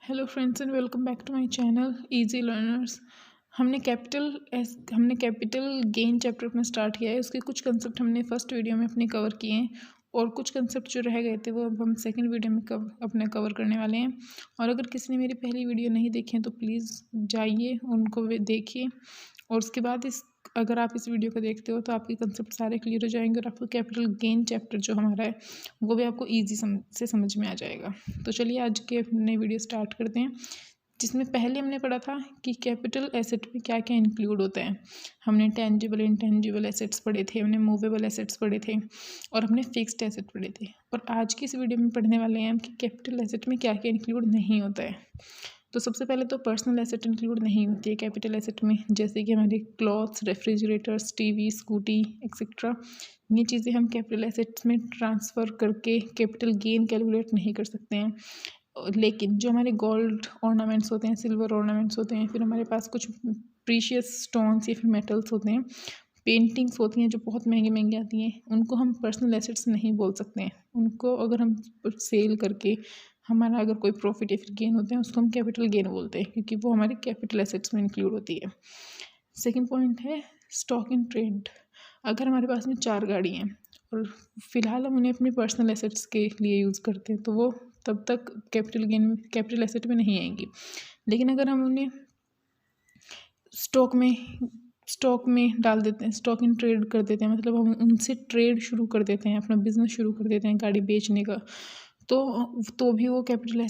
Hello friends and welcome back to my channel easy learners. हमने capital gain chapter अपना start किया है। उसके कुछ कंसेप्ट हमने फर्स्ट वीडियो में अपने कवर किए हैं और कुछ कंसेप्ट जो रह गए थे वो अब हम सेकंड वीडियो में अपने कवर करने वाले हैं। और अगर किसी ने मेरी पहली वीडियो नहीं देखी है तो प्लीज़ जाइए उनको देखिए और उसके बाद अगर आप इस वीडियो को देखते हो तो आपके कंसेप्ट सारे क्लियर हो जाएंगे और आपको कैपिटल गेन चैप्टर जो हमारा है वो भी आपको ईजी से समझ में आ जाएगा। तो चलिए आज के नई वीडियो स्टार्ट करते हैं, जिसमें पहले हमने पढ़ा था कि कैपिटल एसेट में क्या क्या इंक्लूड होता है। हमने टेंजिबल इंटेंजिबल एसेट्स पढ़े थे, हमने मूवेबल एसेट्स पढ़े थे और हमने फिक्स्ड एसेट पढ़े थे। और आज की इस वीडियो में पढ़ने वाले हैं हम कि कैपिटल एसेट में क्या क्या इंक्लूड नहीं होता है। तो सबसे पहले तो पर्सनल एसेट इंक्लूड नहीं होती है कैपिटल एसेट में, जैसे कि हमारे clothes, refrigerators, TV, scooty etcetera. ये चीज़ें हम कैपिटल एसेट्स में ट्रांसफ़र करके कैपिटल गेन कैलकुलेट नहीं कर सकते हैं। लेकिन जो हमारे गोल्ड ऑर्नामेंट्स होते हैं, सिल्वर ऑर्नामेंट्स होते हैं, फिर हमारे पास कुछ प्रीशियस स्टोन्स या फिर मेटल्स होते हैं, पेंटिंग्स होती हैं जो बहुत महंगी महंगी आती हैं, उनको हम पर्सनल एसेट्स नहीं बोल सकते हैं। उनको अगर हम सेल करके हमारा अगर कोई प्रॉफिट या फिर गेन होता है उसको हम कैपिटल गेन बोलते हैं, क्योंकि वो हमारे कैपिटल एसेट्स में इंक्लूड होती है। सेकेंड पॉइंट है स्टॉक इन ट्रेड। अगर हमारे पास में 4 गाड़ी हैं और फिलहाल हम उन्हें अपने पर्सनल एसेट्स के लिए यूज़ करते हैं तो वो तब तक कैपिटल एसेट में नहीं आएंगी। लेकिन अगर हम उन्हें स्टॉक में डाल देते हैं, स्टॉक इन ट्रेड कर देते हैं, मतलब हम उनसे ट्रेड शुरू कर देते हैं, अपना बिजनेस शुरू कर देते हैं गाड़ी बेचने का, तो भी वो कैपिटल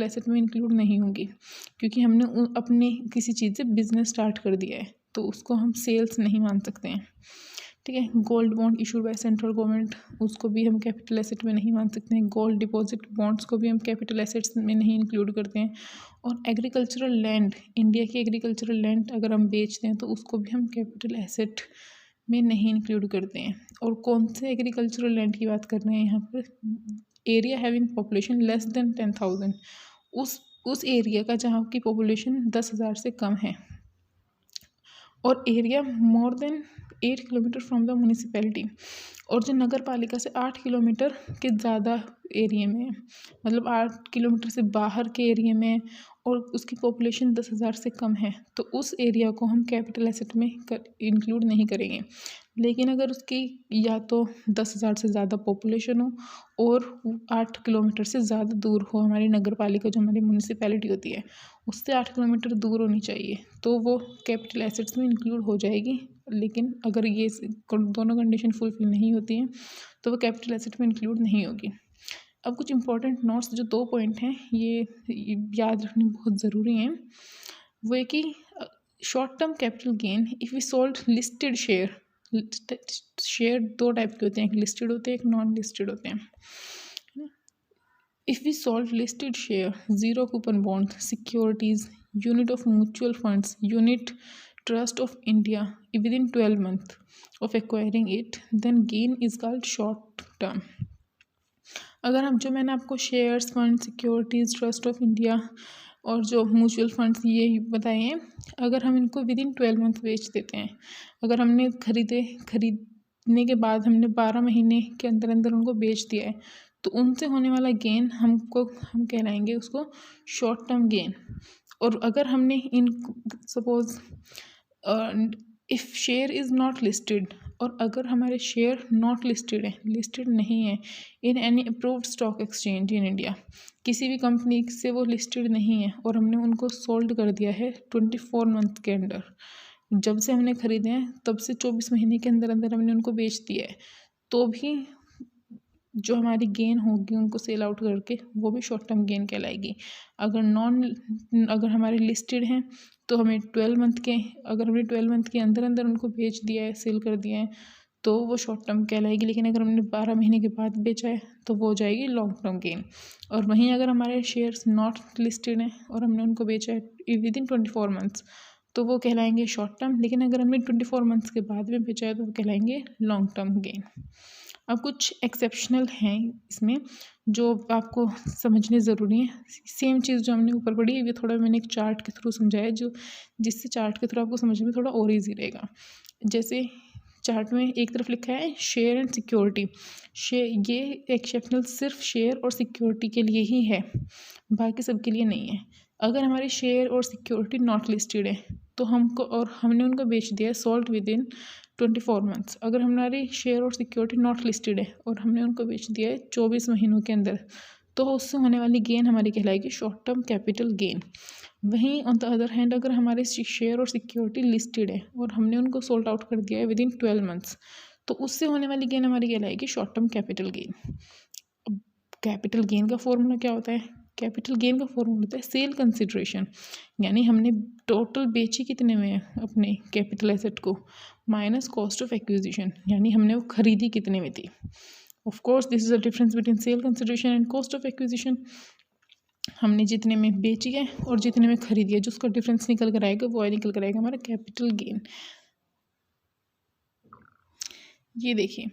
एसेट में इंक्लूड नहीं होगी, क्योंकि हमने अपने किसी चीज़ से बिजनेस स्टार्ट कर दिया है तो उसको हम सेल्स नहीं मान सकते हैं। ठीक है, gold bond issued by central government, उसको भी हम कैपिटल एसेट में नहीं मान सकते हैं। गोल्ड डिपॉजिट बॉन्ड्स को भी हम कैपिटल एसेट्स में नहीं इंक्लूड करते हैं। और एग्रीकल्चरल लैंड, इंडिया की एग्रीकल्चरल लैंड अगर हम बेचते हैं तो उसको भी हम कैपिटल एसेट में नहीं इंक्लूड करते हैं। और कौन से एग्रीकल्चरल लैंड की बात कर रहे हैं यहाँ पर? Area having population less than 10,000, उस एरिया का जहाँ की पॉपुलेशन 10,000 से कम है और area more than 8 kilometre from the municipality, और जो नगर पालिका से 8 किलोमीटर के ज़्यादा एरिया में है, मतलब 8 किलोमीटर से बाहर के एरिया में और उसकी पॉपुलेशन 10,000 से कम है, तो उस एरिया को हम कैपिटल एसेट में इंक्लूड नहीं करेंगे। लेकिन अगर उसकी या तो 10,000 से ज़्यादा पॉपुलेशन हो और 8 किलोमीटर से ज़्यादा दूर हो, हमारी नगर पालिका जो हमारी म्यूनिसिपैलिटी होती है उससे 8 किलोमीटर दूर होनी चाहिए, तो वो कैपिटल एसेट्स में इंक्लूड हो जाएगी। लेकिन अगर ये दोनों कंडीशन फुलफिल नहीं होती हैं तो वो कैपिटल एसेट में इंक्लूड नहीं होगी। अब कुछ इंपॉर्टेंट नोट्स, जो 2 पॉइंट हैं ये याद रखने बहुत ज़रूरी हैं। वो है कि short term capital gain if we sold listed share 2 type के होते हैं, एक लिस्टेड होते हैं, एक नॉन लिस्टेड होते हैं। If we sold listed share, zero coupon bonds, securities, unit of mutual funds, unit trust of India within 12 months of acquiring it, then gain is called short term. अगर हम जो मैंने आपको shares, fund, securities, trust of India और जो mutual funds ये बताए हैं, अगर हम इनको विद इन 12 मंथ बेच देते हैं, अगर हमने खरीदने के बाद हमने 12 महीने के अंदर अंदर उनको बेच दिया है, तो उनसे होने वाला गेन हम कहलाएंगे उसको शॉर्ट टर्म गेन। और अगर हमने suppose if share is not listed, और अगर हमारे शेयर नॉट लिस्टेड है, लिस्टेड नहीं है in any approved stock exchange in India, किसी भी कंपनी से वो लिस्टेड नहीं है और हमने उनको सोल्ड कर दिया है 24 मंथ के अंदर, जब से हमने खरीदे हैं तब से 24 महीने के अंदर अंदर हमने उनको बेच दिया है, तो भी जो हमारी गेन होगी उनको सेल आउट करके वो भी शॉर्ट टर्म गेन कहलाएगी। अगर हमारे लिस्टेड हैं तो हमें 12 मंथ के, अगर हमने 12 मंथ के अंदर अंदर उनको बेच दिया है, सेल कर दिया है, तो वो शॉर्ट टर्म कहलाएगी। लेकिन अगर हमने 12 महीने के बाद बेचा है तो वो हो जाएगी लॉन्ग टर्म गेन। और वहीं अगर हमारे शेयर्स नॉट लिस्टेड हैं और हमने उनको बेचा है विद इन 24 मंथ्स तो वो कहलाएंगे शॉर्ट टर्म। लेकिन अगर हमने 24 मंथ्स के बाद में बेचा है तो वो कहलाएंगे लॉन्ग टर्म गेन। अब कुछ एक्सेप्शनल हैं इसमें जो आपको समझने ज़रूरी है। सेम चीज़ जो हमने ऊपर पढ़ी ये थोड़ा मैंने एक चार्ट के थ्रू समझाया, जिससे चार्ट के थ्रू आपको समझने में थोड़ा और ईजी रहेगा। जैसे चार्ट में एक तरफ लिखा है शेयर एंड सिक्योरिटी। ये एक्सेप्शनल सिर्फ शेयर और सिक्योरिटी के लिए ही है, बाकी सब के लिए नहीं है। अगर हमारे शेयर और सिक्योरिटी नॉट लिस्टेड है तो हमको, और हमने उनको बेच दिया है सोल्ड विद इन 24 मंथ्स। अगर हमारी शेयर और सिक्योरिटी नॉट लिस्टेड है और हमने उनको बेच दिया है 24 महीनों के अंदर, तो उससे होने वाली गेन हमारी कहलाएगी शॉर्ट टर्म कैपिटल गेन। वहीं ऑन द अदर हैंड अगर हमारे शेयर और सिक्योरिटी लिस्टेड है और हमने उनको सोल्ड आउट कर दिया है विद इन 12 मंथ्स, तो उससे होने वाली गेन हमारी कहलाएगी शॉर्ट टर्म कैपिटल गेन। अब कैपिटल गेन का फॉर्मूला क्या होता है? कैपिटल गेन का फॉर्मूला होता है सेल कंसिडरेशन, यानी हमने टोटल बेची कितने में है अपने कैपिटल एसेट को, माइनस कॉस्ट ऑफ एक्विजिशन, यानी हमने वो खरीदी कितने में थी। Of course this is the difference between sale consideration and cost of acquisition. हमने जितने में बेची है और जितने में खरीदी है, जो उसका डिफरेंस निकल कर आएगा वो निकल कर आएगा हमारा कैपिटल गेन। ये देखिए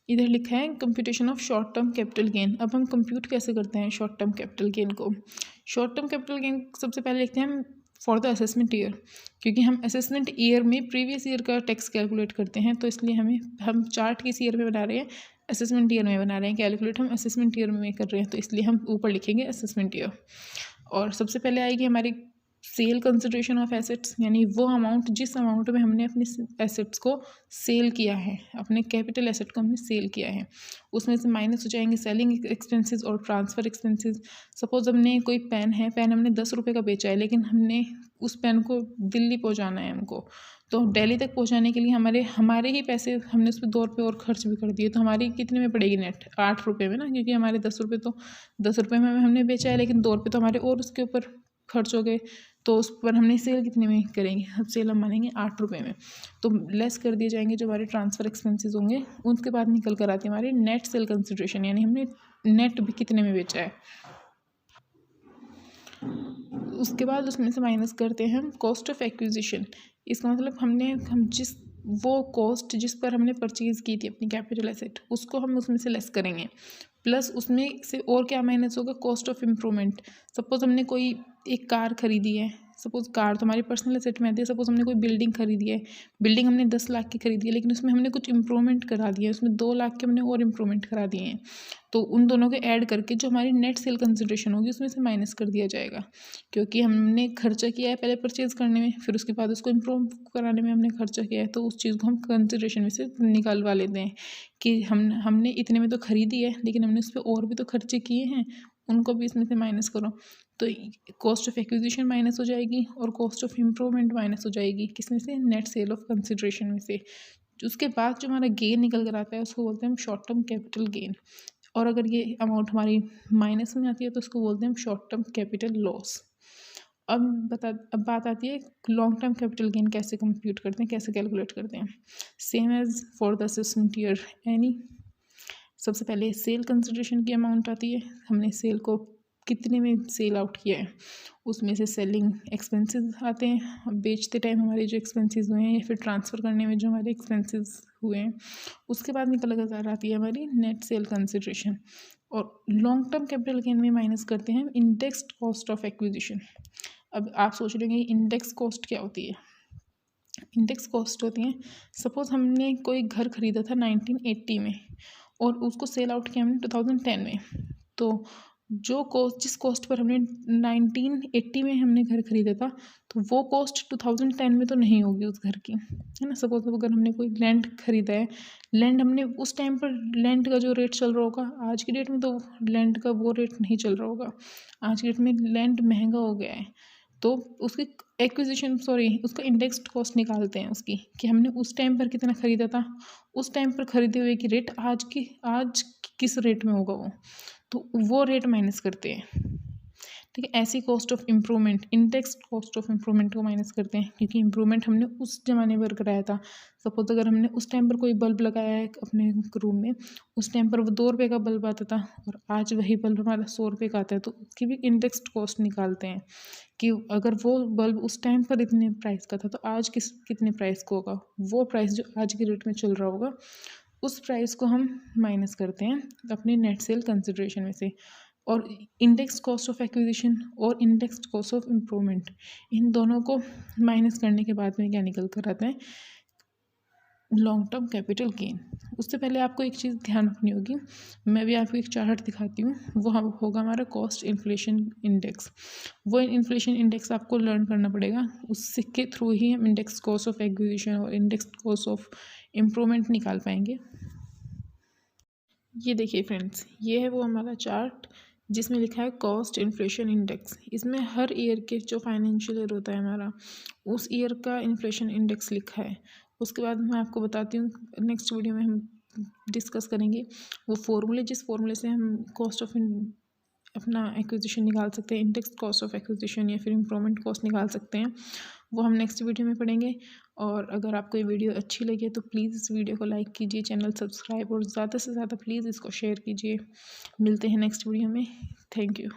इधर लिखा है computation of short term capital gain. अब हम कंप्यूट कैसे करते हैं शॉर्ट टर्म कैपिटल गेन को? शॉर्ट टर्म कैपिटल गेन सबसे पहले लिखते हैं हम फॉर द असेसमेंट ईयर, क्योंकि हम असेसमेंट ईयर में प्रीवियस ईयर का टैक्स कैलकुलेट करते हैं, तो इसलिए हम चार्ट किस ईयर में बना रहे हैं, असेसमेंट ईयर में बना रहे हैं। कैलकुलेट हम असेसमेंट ईयर में कर रहे हैं, तो इसलिए हम ऊपर लिखेंगे असेसमेंट ईयर। और सबसे पहले आएगी हमारी सेल कंसिडरेशन ऑफ एसेट्स, यानी वो अमाउंट जिस अमाउंट में हमने अपने एसेट्स को सेल किया है, अपने कैपिटल एसेट को हमने सेल किया है, उसमें से माइनस हो जाएंगे सेलिंग एक्सपेंसेस और ट्रांसफ़र एक्सपेंसेस। सपोज हमने कोई पेन है, पेन हमने 10 रुपये का बेचा है, लेकिन हमने उस पेन को दिल्ली पहुंचाना है हमको, तो दिल्ली तक पहुंचाने के लिए हमारे ही पैसे, हमने उस पर 2 रुपये और खर्च भी कर दिए, तो हमारी कितने में पड़ेगी नेट? 8 रुपये में ना, क्योंकि हमारे 10 रुपये तो 10 रुपये में हमने बेचा है, लेकिन 2 रुपये तो हमारे और उसके ऊपर खर्च हो गए, तो उस पर हमने सेल कितने में करेंगे? अब सेल हम मानेंगे 8 रुपये में, तो लेस कर दिए जाएंगे जो हमारे ट्रांसफ़र एक्सपेंसेस होंगे। उसके बाद निकल कर आती है हमारी नेट सेल कंसिडरेशन, यानी हमने नेट भी कितने में बेचा है। उसके बाद उसमें से माइनस करते हैं हम कॉस्ट ऑफ एक्विजिशन। इसका मतलब हम वो कॉस्ट जिस पर हमने परचेज़ की थी अपनी कैपिटल एसेट, उसको हम उसमें से लेस करेंगे, प्लस उसमें से और क्या माइनस होगा? Cost of improvement. सपोज हमने कोई एक कार खरीदी है, सपोज कार तो हमारी पर्सनल एसेट में आती है। सपोज हमने कोई बिल्डिंग खरीदी है, बिल्डिंग हमने 10 लाख की खरीदी है, लेकिन उसमें हमने कुछ इम्प्रूवमेंट करा दिया है, उसमें 2 लाख के हमने और इम्प्रूवमेंट करा दिए हैं, तो उन दोनों के ऐड करके जो हमारी नेट सेल कंसिडरेशन होगी उसमें से माइनस कर दिया जाएगा, क्योंकि हमने खर्चा किया है पहले परचेज़ करने में, फिर उसके बाद उसको इम्प्रूव कराने में हमने खर्चा किया है, तो उस चीज़ को हम कंसिडरेशन में से निकालवा लेते हैं कि हमने इतने में तो खरीदी है, लेकिन हमने उस पर और भी तो खर्चे किए हैं, उनको भी इसमें से माइनस करो, तो कॉस्ट ऑफ एक्विजिशन माइनस हो जाएगी और कॉस्ट ऑफ इम्प्रूवमेंट माइनस हो जाएगी, किसमें से? नेट सेल ऑफ कंसिडरेशन में से। उसके बाद जो हमारा गेन निकल कर आता है उसको बोलते हैं हम शॉर्ट टर्म कैपिटल गेन, और अगर ये अमाउंट हमारी माइनस में आती है तो उसको बोलते हैं हम शॉर्ट टर्म कैपिटल लॉस। अब बात आती है लॉन्ग टर्म कैपिटल गेन कैसे कंप्यूट करते हैं, कैसे कैलकुलेट करते हैं। Same as for the assessment year any. सबसे पहले सेल कंसिडरेशन की अमाउंट आती है, हमने सेल को कितने में सेल आउट किया है, उसमें से सेलिंग एक्सपेंसेस आते हैं, बेचते टाइम हमारे जो एक्सपेंसेस हुए हैं या फिर ट्रांसफ़र करने में जो हमारे एक्सपेंसेस हुए हैं, उसके बाद निकल कर आती है हमारी नेट सेल कंसिडरेशन। और लॉन्ग टर्म कैपिटल गेन में माइनस करते हैं इंडेक्स्ड कॉस्ट ऑफ एक्विजिशन। अब आप सोच रहे हैं इंडेक्स कॉस्ट क्या होती है? इंडेक्स कॉस्ट होती हैं, सपोज़ हमने कोई घर ख़रीदा था 1980 में और उसको सेल आउट किया हमने 2010 में, तो जो कॉस्ट जिस कॉस्ट पर हमने 1980 में हमने घर खरीदा था, तो वो कॉस्ट 2010 में तो नहीं होगी उस घर की, है ना। सपोज अगर हमने कोई लैंड खरीदा है, लैंड हमने उस टाइम पर लैंड का जो रेट चल रहा होगा, आज की डेट में तो लैंड का वो रेट नहीं चल रहा होगा, आज की डेट में लैंड महंगा हो गया है, तो उसकी उसका इंडेक्स्ड कॉस्ट निकालते हैं उसकी, कि हमने उस टाइम पर कितना ख़रीदा था, उस टाइम पर ख़रीदे हुए की रेट आज किस रेट में होगा तो वो रेट माइनस करते हैं। ठीक है, ऐसी cost of improvement, indexed cost of improvement को माइनस करते हैं, क्योंकि इम्प्रूवमेंट हमने उस ज़माने पर कराया था। सपोज अगर हमने उस टाइम पर कोई बल्ब लगाया है अपने रूम में, उस टाइम पर वो 2 रुपये का बल्ब आता था और आज वही बल्ब हमारा 100 रुपये का आता है, तो उसकी भी इंडेक्स्ड कॉस्ट निकालते हैं कि अगर वो बल्ब उस टाइम पर इतने प्राइस का था तो आज कितने प्राइस का होगा, वो प्राइस जो आज के रेट में चल रहा होगा उस प्राइस को हम माइनस करते हैं अपने नेट सेल कंसिडरेशन में से। और इंडेक्स कॉस्ट ऑफ एक्विजिशन और इंडेक्स कॉस्ट ऑफ इम्प्रूवमेंट, इन दोनों को माइनस करने के बाद में क्या निकल कर आता है? Long term capital gain. उससे पहले आपको एक चीज़ ध्यान रखनी होगी, मैं भी आपको एक चार्ट दिखाती हूँ, वो हम होगा हमारा कॉस्ट इन्फ्लेशन इंडेक्स। वो इन्फ्लेशन इंडेक्स आपको लर्न करना पड़ेगा, उसके थ्रू ही हम इंडेक्स कॉस्ट ऑफ एक्विजिशन और इंडेक्स कॉस्ट ऑफ इम्प्रूवमेंट निकाल पाएंगे। ये देखिए फ्रेंड्स, ये है वो हमारा चार्ट जिसमें लिखा है कॉस्ट इन्फ्लेशन इंडेक्स। इसमें हर ईयर के जो फाइनेंशियल ईयर होता है हमारा, उस ईयर का इन्फ्लेशन इंडेक्स लिखा है। उसके बाद मैं आपको बताती हूँ, नेक्स्ट वीडियो में हम डिस्कस करेंगे वो फॉर्मूले, जिस फॉर्मूले से हम कॉस्ट ऑफ अपना एक्विजिशन निकाल सकते हैं, इंडेक्स कॉस्ट ऑफ एक्विजिशन या फिर इम्प्रूवमेंट कॉस्ट निकाल सकते हैं। वो हम नेक्स्ट वीडियो में पढ़ेंगे। और अगर आपको ये वीडियो अच्छी लगी तो प्लीज़ इस वीडियो को लाइक कीजिए, चैनल सब्सक्राइब और ज़्यादा से ज़्यादा प्लीज़ इसको शेयर कीजिए। मिलते हैं नेक्स्ट वीडियो में। Thank you.